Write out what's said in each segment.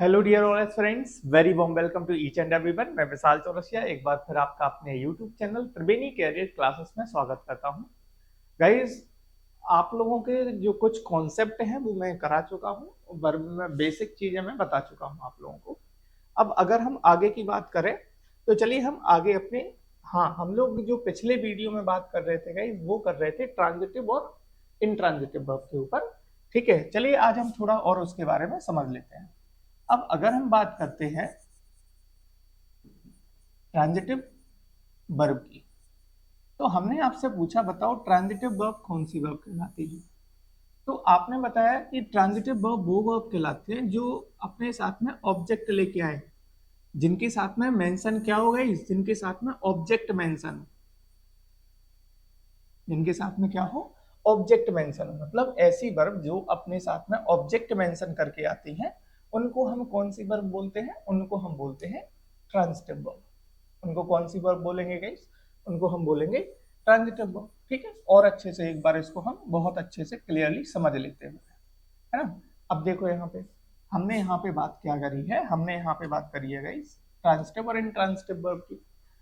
Hello dear all friends, very warm welcome to each and everyone. मैं विशाल चौरसिया एक बार फिर आपका अपने YouTube channel Triveni career classes में स्वागत करता हूं। गाइस, आप लोगों के जो कुछ कॉन्सेप्ट हैं वो मैं करा चुका हूं, वर्ब में बेसिक चीजें मैं बता चुका हूं आप लोगों को। अब अगर हम आगे की बात करें तो चलिए हम आगे अपने, हाँ, हम लोग जो पिछले वीडियो में बात कर रहे थे गाइस, वो कर रहे थे ट्रांजिटिव और इंट्रांजिटिव वर्ब के ऊपर। ठीक है, चलिए आज हम थोड़ा और उसके बारे में समझ लेते हैं। अब अगर हम बात करते हैं ट्रांजिटिव वर्ब की, तो हमने आपसे पूछा बताओ ट्रांजिटिव वर्ब कौन सी वर्ब कहलाती है। तो आपने बताया कि ट्रांजिटिव वर्ब वो वर्ब कहलाते हैं जो अपने साथ में ऑब्जेक्ट लेके आए, जिनके साथ में मेंशन क्या हो गई, जिनके साथ में ऑब्जेक्ट मेंशन, जिनके साथ में क्या हो, ऑब्जेक्ट मेंशन, मतलब ऐसी वर्ब जो अपने साथ में ऑब्जेक्ट मेंशन करके आती हैं, उनको हम कौन सी वर्ब बोलते हैं, उनको हम बोलते हैं ट्रांजिटिव वर्ब। उनको कौन सी वर्ब बोलेंगे गाइस, उनको हम बोलेंगे ट्रांजिटिव वर्ब। ठीक है, और अच्छे से एक बार इसको हम बहुत अच्छे से क्लियरली समझ लेते हैं, है ना। अब देखो यहाँ पे हमने यहाँ पे बात क्या करी है, हमने यहाँ पे बात करी है गाइस ट्रांजिटिव और इनट्रांजिटिव वर्ब की।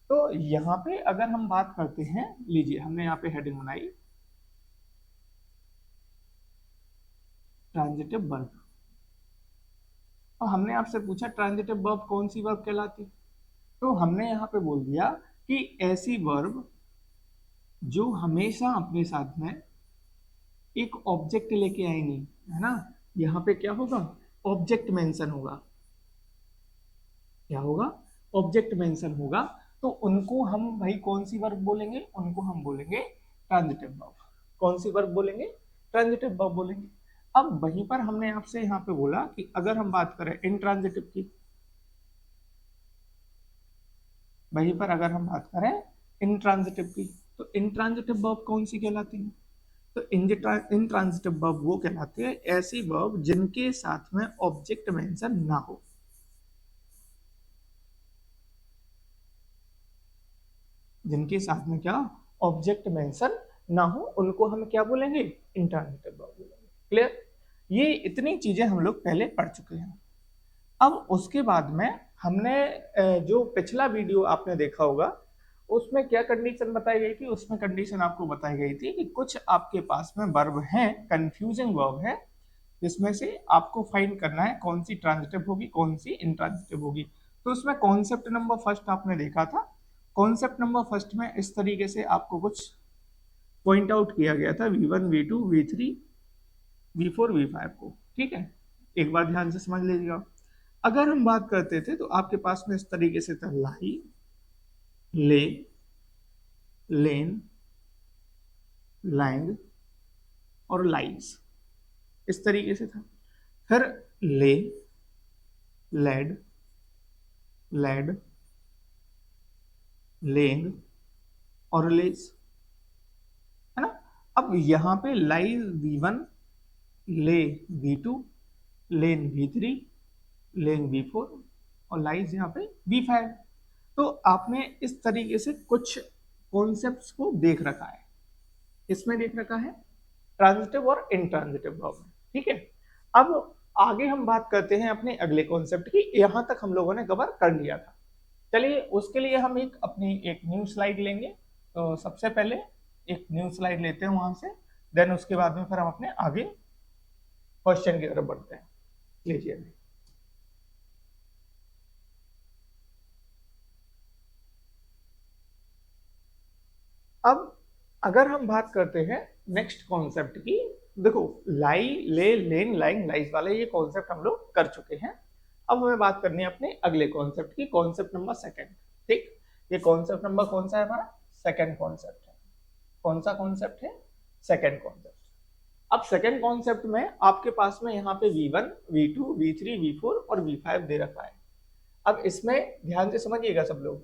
तो यहाँ पे अगर हम बात करते हैं, लीजिए हमने यहाँ पे हेडिंग बनाई ट्रांजिटिव वर्ब, और हमने आपसे पूछा ट्रांजिटिव वर्ब कौन सी वर्ब कहलाती। तो हमने यहाँ पे बोल दिया कि ऐसी वर्ब जो हमेशा अपने साथ में एक ऑब्जेक्ट लेके आएंगी, है ना। यहाँ पे क्या होगा, ऑब्जेक्ट मेंशन होगा। क्या होगा, ऑब्जेक्ट मेंशन होगा। तो उनको हम भाई कौन सी वर्ब बोलेंगे, उनको हम बोलेंगे ट्रांजिटिव वर्ब। कौन सी वर्ब बोलेंगे, ट्रांजिटिव वर्ब बोलेंगे। अब वहीं पर हमने आपसे यहाँ पे बोला कि अगर हम बात करें इंट्रांजिटिव की, वहीं पर अगर हम बात करें इंट्रांजिटिव की, तो इंट्रांजिटिव वर्ब कौन सी कहलाती है। तो इंट्रांजिटिव वर्ब वो कहलाते हैं ऐसी वर्ब जिनके साथ में ऑब्जेक्ट मेंशन ना हो। जिनके साथ में क्या, ऑब्जेक्ट मेंशन ना हो, उनको हम क्या बोलेंगे, इंट्रांजिटिव वर्ब बोलेंगे। क्लियर, ये इतनी चीजें हम लोग पहले पढ़ चुके हैं। अब उसके बाद में हमने जो पिछला वीडियो आपने देखा होगा, उसमें क्या कंडीशन बताई गई थी, उसमें कंडीशन आपको बताई गई थी कि कुछ आपके पास में वर्ब हैं, कंफ्यूजिंग वर्ब है, जिसमें से आपको फाइंड करना है कौन सी ट्रांजिटिव होगी, कौन सी इंट्रांजिटिव होगी। तो उसमें कॉन्सेप्ट नंबर फर्स्ट आपने देखा था। कॉन्सेप्ट नंबर फर्स्ट में इस तरीके से आपको कुछ पॉइंट आउट किया गया था, V1 V2 V3 V4 V5 को। ठीक है, एक बार ध्यान से समझ लीजिएगा। अगर हम बात करते थे तो आपके पास में इस तरीके से था, लाई, ले, लेन, लैंग और लाइज, इस तरीके से था। फिर ले, लेड, लेड, लेंग और लेस, है ना। अब यहाँ पे लाई V1, ले V2, लेन V3, लेन V4 और लाइज यहाँ पे V5। तो आपने इस तरीके से कुछ कॉन्सेप्ट्स को देख रखा है, इसमें देख रखा है ट्रांजिटिव और इंट्रांजिटिव वर्ब में। ठीक है, अब आगे हम बात करते हैं अपने अगले कॉन्सेप्ट की। यहां तक हम लोगों ने कवर कर लिया था। चलिए उसके लिए हम अपनी एक न्यू स्लाइड लेंगे। तो सबसे पहले एक न्यू स्लाइड लेते हैं वहां से, देन उसके बाद में फिर हम अपने आगे क्वेश्चन की तरफ बढ़ते हैं। लीजिए, अब अगर हम बात करते हैं नेक्स्ट कॉन्सेप्ट की, देखो लाई, ले, लेन, लाइंग, लाइज वाले ये कॉन्सेप्ट हम लोग कर चुके हैं। अब हमें बात करनी है अपने अगले कॉन्सेप्ट की, कॉन्सेप्ट नंबर सेकंड। ठीक, ये कॉन्सेप्ट नंबर कौन सा है हमारा, सेकंड कॉन्सेप्ट है। कौन सा कॉन्सेप्ट है, सेकंड कॉन्सेप्ट। अब सेकंड कॉन्सेप्ट में आपके पास में यहाँ पे V1 V2 V3 V4 और V5 दे रखा है। अब इसमें ध्यान से समझिएगा सब लोग,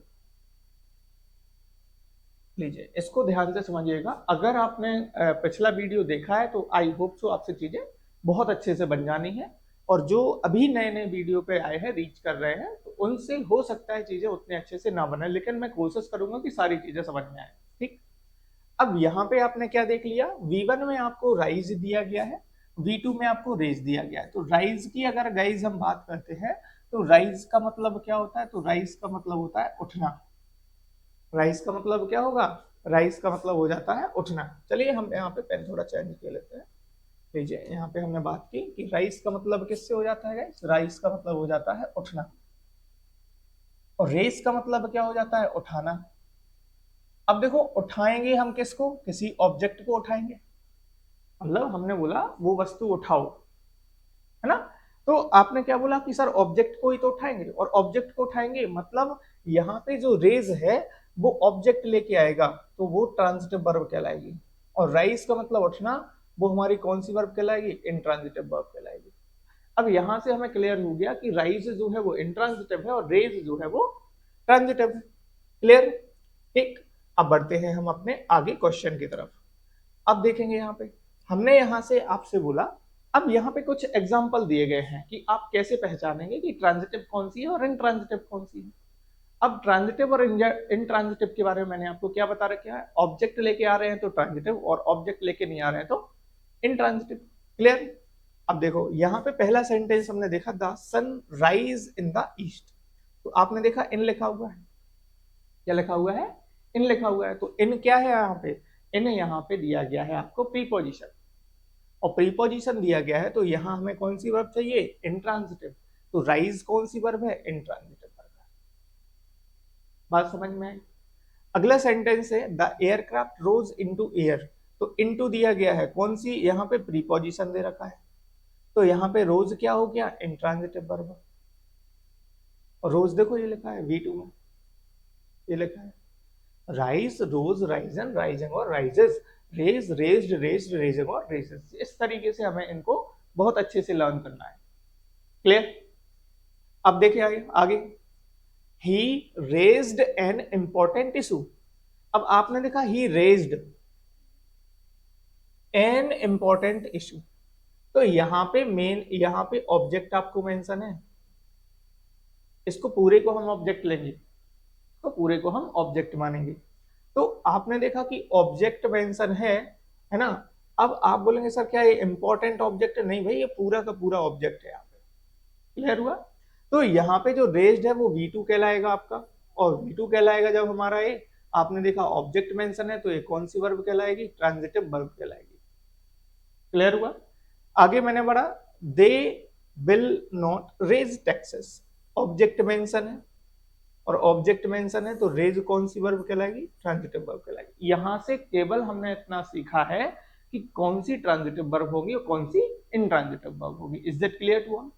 लीजिए इसको ध्यान से समझिएगा। अगर आपने पिछला वीडियो देखा है तो आई होप सो आपसे चीजें बहुत अच्छे से बन जानी है, और जो अभी नए नए वीडियो पे आए हैं, रीच कर रहे हैं, तो उनसे हो सकता है चीजें उतने अच्छे से ना बने, लेकिन मैं कोशिश करूंगा कि सारी चीजें समझ में आए। ठीक, अब यहाँ पे आपने क्या देख लिया, V1 में आपको राइज दिया गया है, V2 में आपको रेज दिया गया है। तो राइज की अगर गाइज हम बात करते हैं तो राइज का मतलब क्या होता है, तो राइज का मतलब होता है उठना। राइज का मतलब क्या होगा, राइज का मतलब हो जाता है उठना। चलिए हम यहाँ पे पेन थोड़ा चेंज कर लेते हैं। लीजिए यहाँ पे हमने बात की कि राइज का मतलब किससे हो जाता है गाइस, राइज का मतलब हो जाता है उठना। और रेस का मतलब क्या हो जाता है, उठाना। अब देखो उठाएंगे हम किसको, किसी ऑब्जेक्ट को उठाएंगे, मतलब हमने बोला वो वस्तु उठाओ, है ना। तो आपने क्या बोला कि सर ऑब्जेक्ट को ही तो उठाएंगे, और ऑब्जेक्ट को उठाएंगे मतलब यहाँ पे जो रेज है वो ऑब्जेक्ट लेके आएगा, तो वो ट्रांजिटिव वर्ब कहलाएगी। और राइज का मतलब उठना, वो हमारी कौन सी वर्ब कहलाएगी, इंट्रांजिटिव वर्ब कहलाएगी। अब यहां से हमें क्लियर हो गया कि राइज जो है वो इंट्रांजिटिव है और रेज जो है वो ट्रांजिटिव है। क्लियर, ठीक। अब बढ़ते हैं हम अपने आगे क्वेश्चन की तरफ। अब देखेंगे यहाँ पे हमने यहाँ से आपसे बोला, अब यहाँ पे कुछ एग्जाम्पल दिए गए हैं कि आप कैसे पहचानेंगे कि ट्रांजिटिव कौन सी है और इनट्रांजिटिव कौन सी है। अब ट्रांजिटिव और इनट्रांजिटिव के बारे में मैंने आपको क्या बता रखा है, ऑब्जेक्ट लेके आ रहे हैं तो ट्रांजिटिव, और ऑब्जेक्ट लेके नहीं आ रहे हैं तो इनट्रांजिटिव। क्लियर। अब देखो यहाँ पे पहला सेंटेंस हमने देखा, the sun rise in the east. तो आपने देखा इन लिखा हुआ है, क्या लिखा हुआ है, इन लिखा हुआ है। तो इन क्या है यहाँ पे, इन यहाँ पे दिया गया है आपको प्रीपोजिशन, और प्रीपोजिशन दिया गया है तो यहाँ हमें कौन सी वर्ब चाहिए, इंट्रांजिटिव। तो राइज कौन सी वर्ब है, इंट्रांजिटिव वर्ब है। बात समझ में आई। अगला सेंटेंस है the aircraft rose into air. तो इनटू दिया गया है, कौन सी, यहाँ पे प्रीपोजिशन दे रखा है, तो यहाँ पे रोज क्या हो गया, इंट्रांजिटिव वर्ब। और रोज देखो ये लिखा है V2 में, ये लिखा है राइज, रोज, राइजन, राइजिंग और rises, raise, raised, raised, raising और रेजेस। इस तरीके से हमें इनको बहुत अच्छे से लर्न करना है। क्लियर। अब देखिए आगे आगे, ही रेज्ड एन इंपॉर्टेंट इशू। अब आपने देखा ही रेज्ड एन इंपॉर्टेंट इशू, तो यहां पे मेन, यहां पे ऑब्जेक्ट आपको मेंशन है, इसको पूरे को हम ऑब्जेक्ट लेंगे, इसको पूरे को हम ऑब्जेक्ट मानेंगे। तो आपने देखा कि ऑब्जेक्ट मेंशन है ना। अब आप बोलेंगे सर क्या ये इंपॉर्टेंट ऑब्जेक्ट है, नहीं भाई ये पूरा का पूरा ऑब्जेक्ट है यहाँ पे। क्लियर हुआ। तो यहाँ पे जो रेज्ड है वो V2 कहलाएगा आपका, और V2 कहलाएगा जब हमारा ये, आपने देखा ऑब्जेक्ट मेंशन है तो ये कौन सी वर्ब कहलाएगी, ट्रांजिटिव वर्ब कहलाएगी। क्लियर हुआ। आगे मैंने बढ़ा, they will not raise taxes. Object mention है, और ऑब्जेक्ट मेंशन है तो रेज कौन सी वर्ब कहलाएगी, ट्रांजिटिव वर्ब कहलाएगी। यहां से केवल हमने इतना सीखा है कि कौन सी ट्रांजिटिव वर्ब होगी और कौन सी इनट्रांजिटिव वर्ब होगी। Is that clear to all,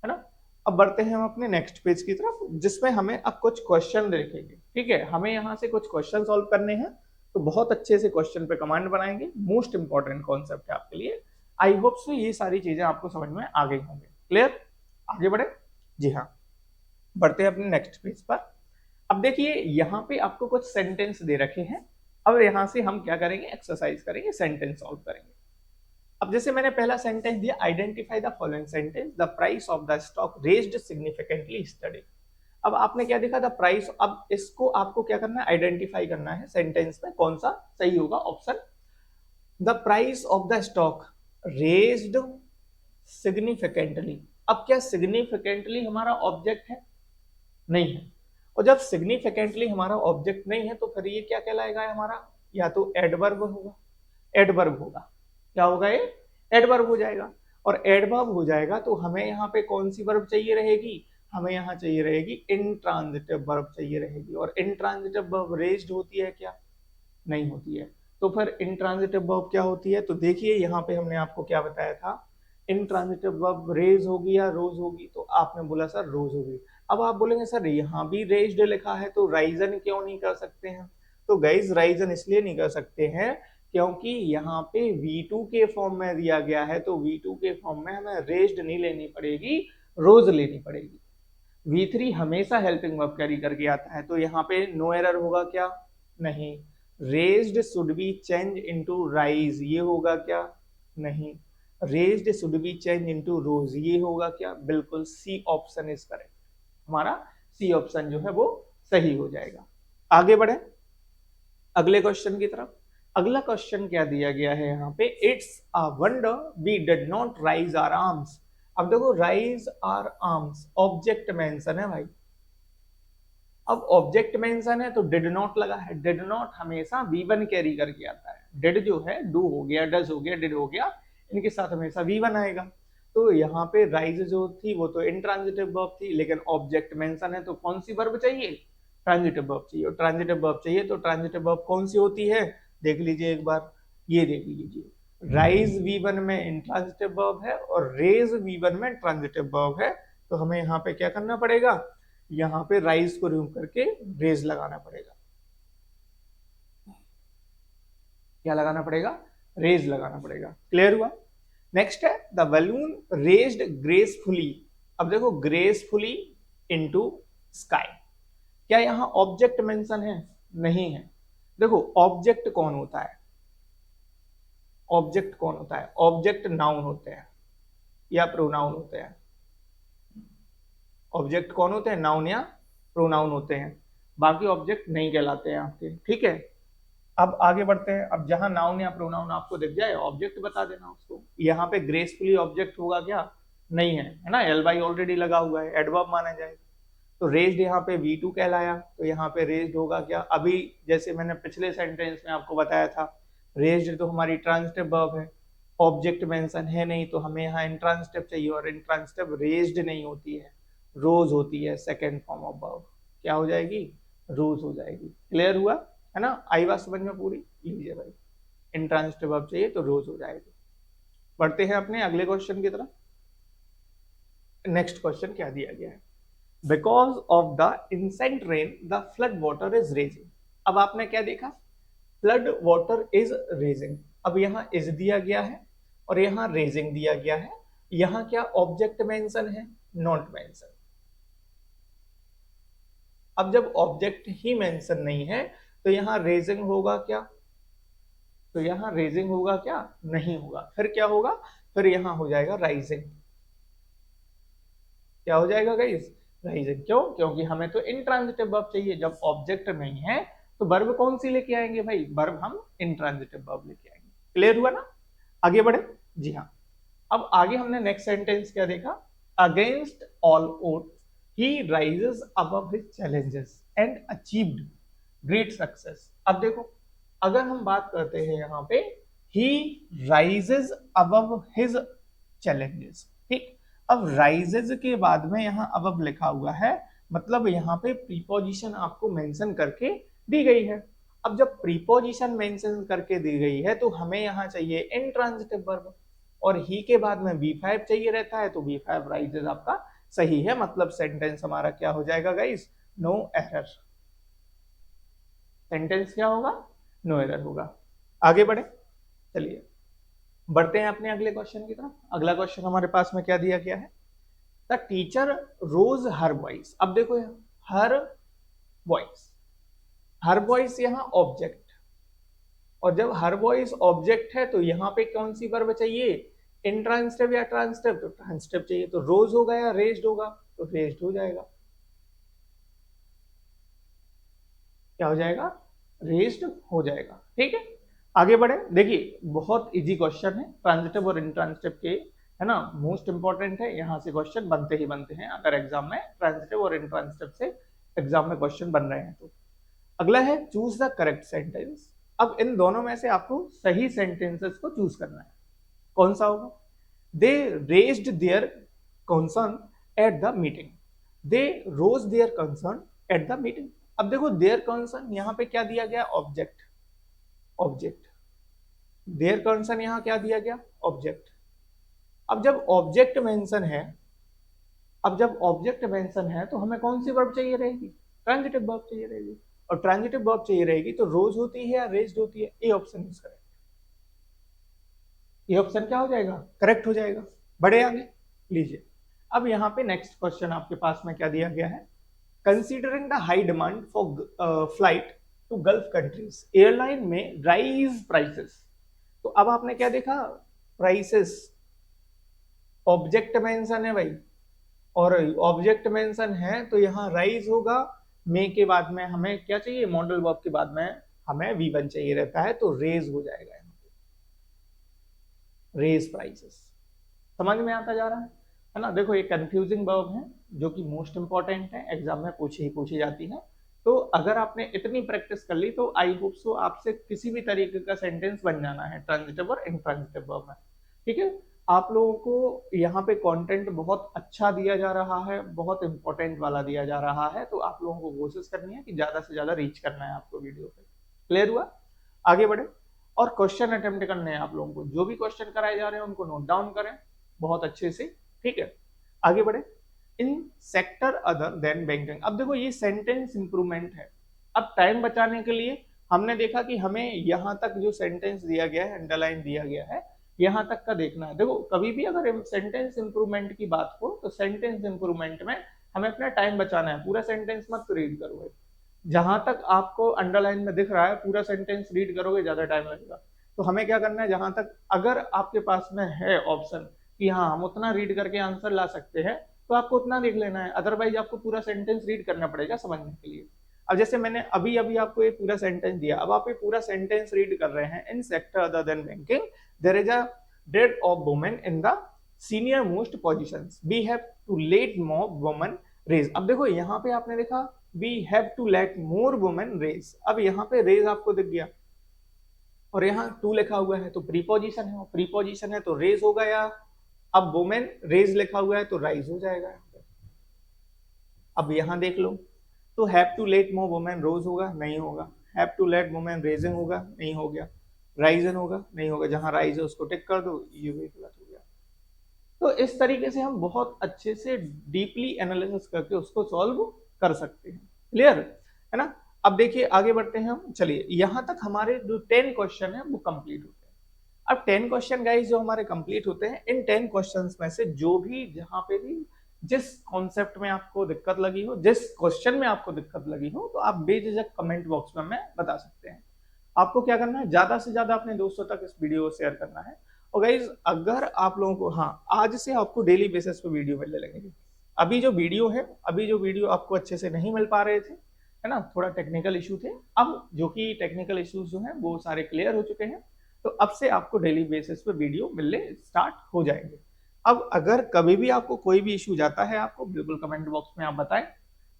है ना। अब बढ़ते हैं हम अपने नेक्स्ट पेज की तरफ, जिसमें हमें अब कुछ क्वेश्चन देखेंगे। ठीक है, हमें यहाँ से कुछ क्वेश्चन सॉल्व करने हैं, तो बहुत अच्छे से क्वेश्चन पे कमांड बनाएंगे। मोस्ट इंपॉर्टेंट कॉन्सेप्ट है आपके लिए। आई होप सो ये सारी चीजें आपको समझ में आ गई होंगी। क्लियर, आगे बढ़े। जी हाँ, बढ़ते हैं अपने नेक्स्ट पेज पर। अब देखिए यहाँ पे आपको कुछ सेंटेंस दे रखे हैं। अब यहाँ से हम क्या करेंगे, एक्सरसाइज करेंगे, सेंटेंस सॉल्व करेंगे। अब जैसे मैंने पहला सेंटेंस दिया, identify the following sentence, the price of the stock raised significantly yesterday. अब आपने क्या देखा, द प्राइस। अब इसको आपको क्या करना है, आइडेंटिफाई करना है सेंटेंस में कौन सा सही होगा option. The price of the stock raised significantly. अब क्या सिग्निफिकेंटली हमारा ऑब्जेक्ट है, नहीं है। और जब सिग्निफिकेंटली हमारा ऑब्जेक्ट नहीं है तो फिर ये क्या कहलाएगा हमारा, या तो एडवर्ब होगा, एडवर्ब होगा। क्या होगा ये, एडवर्ब हो जाएगा। और एडवर्ब हो जाएगा तो हमें यहाँ पे कौन सी वर्ब चाहिए रहेगी, हमें यहाँ चाहिए रहेगी इंट्रांजिटिव वर्ब चाहिए रहेगी। और इंट्रांजिटिव वर्ब रेज्ड होती है क्या, नहीं होती है। तो फिर इंट्रांजिटिव वर्ब क्या होती है, तो देखिए यहाँ पे हमने आपको क्या बताया था, इंट्रांजिटिव वर्ब रेज होगी या रोज होगी, तो आपने बोला सर रोज होगी। अब आप बोलेंगे सर यहाँ भी रेज्ड लिखा है तो राइजन क्यों नहीं कर सकते हैं। तो गाइज राइजन इसलिए नहीं कर सकते हैं क्योंकि यहाँ पे V2 के फॉर्म में दिया गया है, तो V2 के फॉर्म में हमें रेज्ड नहीं लेनी पड़ेगी, रोज लेनी पड़ेगी। V3 हमेशा हेल्पिंग वर्ब कैरी करके आता है, तो यहाँ पे नो एरर होगा क्या, नहीं। Raised should be change into rise, ये होगा क्या, नहीं। Raised should be change into रोज, ये होगा क्या, बिल्कुल सी ऑप्शन इज करेक्ट। हमारा सी ऑप्शन जो है वो सही हो जाएगा। आगे बढ़े अगले क्वेश्चन की तरफ। अगला क्वेश्चन क्या दिया गया है यहाँ पे, it's a wonder we did not rise our arms. अब देखो rise our arms object mention है भाई, अब ऑब्जेक्ट मेंशन है तो डिड नॉट लगा है, डिड नॉट हमेशा V1 कैरी करके आता है, डिड जो है डू हो गया, डज हो गया, डिड हो गया, इनके साथ हमेशा V1 आएगा। तो यहाँ पे राइज जो थी वो तो इंट्रांजिटिव वर्ब थी, लेकिन ऑब्जेक्ट मेंशन है तो कौन सी वर्ब चाहिए, ट्रांजिटिव वर्ब चाहिए, और ट्रांजिटिव वर्ब चाहिए तो ट्रांजिटिव वर्ब कौन सी होती है, देख लीजिए एक बार, ये देख लीजिए, राइज V1 में इंट्रांजिटिव वर्ब है और रेज V1 में ट्रांजिटिव वर्ब है, तो हमें यहाँ पे क्या करना पड़ेगा, यहाँ पे राइज को रिमूव करके रेज लगाना पड़ेगा, क्या लगाना पड़ेगा, रेज लगाना पड़ेगा। क्लियर हुआ। नेक्स्ट है द बलून रेज्ड ग्रेसफुली। अब देखो ग्रेसफुली इनटू स्काई, क्या यहाँ ऑब्जेक्ट मेंशन है, नहीं है। देखो ऑब्जेक्ट कौन होता है, ऑब्जेक्ट कौन होता है, ऑब्जेक्ट नाउन होते हैं या प्रोनाउन होते हैं, ऑब्जेक्ट कौन होते हैं, नाउन या प्रोनाउन होते हैं, बाकी ऑब्जेक्ट नहीं कहलाते हैं आपके, ठीक है। अब आगे बढ़ते हैं, अब जहां नाउन या प्रोनाउन आपको दिख जाए ऑब्जेक्ट बता देना उसको। यहाँ पे ग्रेसफुली ऑब्जेक्ट होगा क्या, नहीं है ना, एल बाई ऑलरेडी लगा हुआ है, एडवर्ब माना जाएगा। तो रेज्ड यहाँ पे V2 कहलाया, तो यहाँ पे रेज्ड होगा क्या, अभी जैसे मैंने पिछले सेंटेंस में आपको बताया था, रेज्ड तो हमारी ट्रांजिटिव वर्ब है, ऑब्जेक्ट मेंशन है नहीं, तो हमें यहाँ इंट्रांजिटिव चाहिए, और इंट्रांजिटिव रेज्ड नहीं होती है, रोज होती है, सेकेंड फॉर्म ऑफ वर्ब, क्या हो जाएगी, रोज हो जाएगी। क्लियर हुआ है ना, आई बात समझ में पूरी, लीजिए भाई, इंट्रांजिटिव वर्ब चाहिए तो रोज हो जाएगी। बढ़ते हैं अपने अगले क्वेश्चन की तरफ। नेक्स्ट क्वेश्चन क्या दिया गया है, because of the incessant rain the flood water is raising. अब आपने क्या देखा, फ्लड वाटर इज रेजिंग, अब यहाँ इज दिया गया है और यहाँ रेजिंग दिया गया है, यहाँ क्या ऑब्जेक्ट मेंशन है, नॉट मेंशन। अब जब ऑब्जेक्ट ही मेंशन नहीं है तो यहाँ रेजिंग होगा क्या, तो यहाँ रेजिंग होगा क्या, नहीं होगा, फिर क्या होगा, फिर यहाँ हो जाएगा राइजिंग, क्या हो जाएगा गाइस, राइजिंग। क्यों, क्योंकि हमें तो इंट्रांजिटिव वर्ब चाहिए, जब ऑब्जेक्ट नहीं है तो वर्ब कौन सी लेके आएंगे भाई, वर्ब हम इंट्रांजिटिव वर्ब लेके आएंगे। क्लियर हुआ ना, आगे बढ़े, जी हाँ। अब आगे हमने नेक्स्ट सेंटेंस क्या देखा, against all odds he rises above his challenges and achieved great success. अब देखो अगर हम बात करते हैं यहाँ पे ही राइजेस अबव हिज चैलेंजेस, ठीक, अब राइजेस के बाद में यहाँ अबव लिखा हुआ है, मतलब यहाँ पे प्रीपोजिशन आपको मेंशन करके दी गई है। अब जब प्रीपोजिशन मेंशन करके दी गई है तो हमें यहाँ चाहिए इंट्रांजिटिव वर्ब, और ही के बाद में V5 चाहिए रहता है, तो V5 राइजेस आपका सही है, मतलब सेंटेंस हमारा क्या हो जाएगा गाइस, नो एरर, सेंटेंस क्या होगा, नो एरर होगा। आगे बढ़े, चलिए बढ़ते हैं अपने अगले क्वेश्चन की तरफ। अगला क्वेश्चन हमारे पास में क्या दिया गया है, the teacher rose her voice. अब देखो हर वॉइस, हर वॉइस यहाँ ऑब्जेक्ट, और जब हर वॉइस ऑब्जेक्ट है तो यहाँ पे कौन सी वर्ब चाहिए, इंट्रांजिटिव या ट्रांजिटिव, तो ट्रांजिटिव चाहिए, तो रोज होगा या रेज्ड होगा, तो रेज्ड हो जाएगा, क्या हो जाएगा, रेज्ड हो जाएगा, ठीक है। आगे बढ़े, देखिए बहुत इजी क्वेश्चन है, ट्रांजिटिव और इंट्रांजिटिव के, है ना, मोस्ट इंपॉर्टेंट है, यहाँ से क्वेश्चन बनते ही बनते हैं अगर एग्जाम में ट्रांजिटिव और इंट्रांजिटिव से एग्जाम में क्वेश्चन बन रहे हैं तो। अगला है चूज द करेक्ट सेंटेंस। अब इन दोनों में से आपको सही सेंटेंसेस को चूज करना है, कौन सा होगा, they raised their concern at the meeting, they rose their concern at the meeting. अब देखो देयर कंसर्न यहाँ पे क्या दिया गया, ऑब्जेक्ट, ऑब्जेक्ट, देयर कंसर्न यहाँ क्या दिया गया, ऑब्जेक्ट। अब जब ऑब्जेक्ट मेंशन है, अब जब ऑब्जेक्ट मेंशन है तो हमें कौन सी वर्ब चाहिए रहेगी, ट्रांजिटिव वर्ब चाहिए रहेगी, और ट्रांजिटिव वर्ब चाहिए रहेगी तो रोज होती है या रेज्ड होती है, ए ऑप्शन इज करेक्ट, ये ऑप्शन क्या हो जाएगा, करेक्ट हो जाएगा। बढ़े आगे, लीजिए अब यहाँ पे नेक्स्ट क्वेश्चन आपके पास में क्या दिया गया है, considering the high demand for flight to Gulf countries, airline में राइज प्राइसेस। तो अब आपने क्या देखा, प्राइसेस ऑब्जेक्ट मेंशन है भाई, और ऑब्जेक्ट मेंशन है तो यहाँ राइज होगा, मे के बाद में हमें क्या चाहिए, मॉडल वर्ब के बाद में हमें V1 चाहिए रहता है, तो रेज हो जाएगा यहाँ पे, रेज प्राइसेस। समझ में आता जा रहा है ना? देखो ये कंफ्यूजिंग वर्ब है जो कि मोस्ट इंपॉर्टेंट है, एग्जाम में पूछी जाती है। तो अगर आपने इतनी प्रैक्टिस कर ली तो आई होप सो आपसे किसी भी तरीके का सेंटेंस बन जाना है ट्रांजिटिव और इंट्रांजिटिव वर्ब में। ठीक है, आप लोगों को यहाँ पे कंटेंट बहुत अच्छा दिया जा रहा है, बहुत इंपॉर्टेंट वाला दिया जा रहा है, तो आप लोगों को कोशिश करनी है कि ज्यादा से ज्यादा रीच करना है आपको वीडियो पे। क्लियर हुआ? आगे बढ़े। और क्वेश्चन अटेम्प्ट करने हैं आप लोगों को, जो भी क्वेश्चन कराए जा रहे हैं उनको नोट डाउन करें बहुत अच्छे से। ठीक है, आगे बढ़े। इन सेक्टर अदर देन बैंकिंग, अब देखो ये सेंटेंस इंप्रूवमेंट है। अब टाइम बचाने के लिए हमने देखा कि हमें यहाँ तक जो सेंटेंस दिया गया है, अंडरलाइन दिया गया है, यहाँ तक का देखना है। देखो कभी भी अगर सेंटेंस इंप्रूवमेंट की बात हो तो सेंटेंस इंप्रूवमेंट में हमें अपना टाइम बचाना है, पूरा सेंटेंस मत रीड करो। जहां तक आपको अंडरलाइन में दिख रहा है पूरा सेंटेंस रीड करोगे ज्यादा टाइम लगेगा। तो हमें क्या करना है, जहां तक अगर आपके पास में है ऑप्शन कि हाँ हम उतना रीड करके आंसर ला सकते हैं, तो आपको उतना देख लेना है, अदरवाइज आपको पूरा सेंटेंस रीड करना पड़ेगा समझने के लिए। अब जैसे मैंने अभी अभी आपको ये पूरा सेंटेंस दिया, अब आप ये पूरा सेंटेंस रीड कर रहे हैं। In sector other than banking there is a डेट of women in the senior most positions, we have to let more women raise. अब देखो यहाँ पे आपने देखा we have to let more women raise, अब यहाँ पे रेज आपको दिख गया और यहाँ टू लिखा हुआ है तो प्रीपोजिशन है, प्रीपोजिशन है तो रेज हो गया। अब वुमेन रेज लिखा हुआ है तो राइज हो जाएगा। अब यहाँ देख लो, तो have to let more women rose होगा, नहीं होगा। Have to let women raising होगा, नहीं हो गया। राइजन होगा, नहीं होगा। जहां राइज है उसको टिक कर दो, ये भी गलत हो गया। तो इस तरीके से हम बहुत अच्छे से डीपली एनालिसिस करके उसको सॉल्व कर सकते हैं। क्लियर है ना? अब देखिए आगे बढ़ते हैं हम। चलिए यहां तक हमारे जो 10 क्वेश्चन है वो कंप्लीट होते हैं। अब 10 क्वेश्चन गाइस जो हमारे कंप्लीट होते हैं, इन 10 क्वेश्चंस में से जो भी जहां पे भी जिस कॉन्सेप्ट में आपको दिक्कत लगी हो, जिस क्वेश्चन में आपको दिक्कत लगी हो, तो आप बेझिझक कमेंट बॉक्स में हमें बता सकते हैं। आपको क्या करना है, ज्यादा से ज्यादा अपने दोस्तों तक इस वीडियो को शेयर करना है। और गाइज अगर आप लोगों को, हाँ आज से आपको डेली बेसिस पे वीडियो मिलने लगेगी। अभी जो वीडियो है, अभी जो वीडियो आपको अच्छे से नहीं मिल पा रहे थे, है ना, थोड़ा टेक्निकल इशू थे, अब जो कि टेक्निकल इश्यूज जो हैं वो सारे क्लियर हो चुके हैं। तो अब से आपको डेली बेसिस पे वीडियो मिलने स्टार्ट हो जाएंगे। अब अगर कभी भी आपको कोई भी इशू जाता है, आपको बिल्कुल कमेंट बॉक्स में आप बताएं,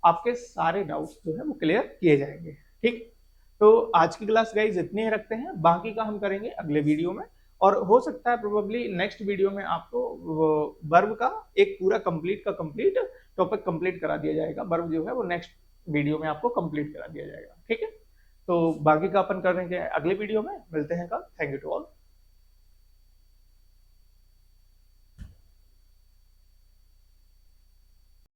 आपके सारे डाउट्स जो है वो क्लियर किए जाएंगे। ठीक, तो आज की क्लास गाइज इतनी ही रखते हैं, बाकी का हम करेंगे अगले वीडियो में। और हो सकता है प्रोबेबली नेक्स्ट वीडियो में आपको वर्ब का एक पूरा कंप्लीट टॉपिक कंप्लीट करा दिया जाएगा। वर्ब जो है वो नेक्स्ट वीडियो में आपको कंप्लीट करा दिया जाएगा। ठीक है, तो बाकी का अपन करेंगे अगले वीडियो में। मिलते हैं कल। Thank you to all.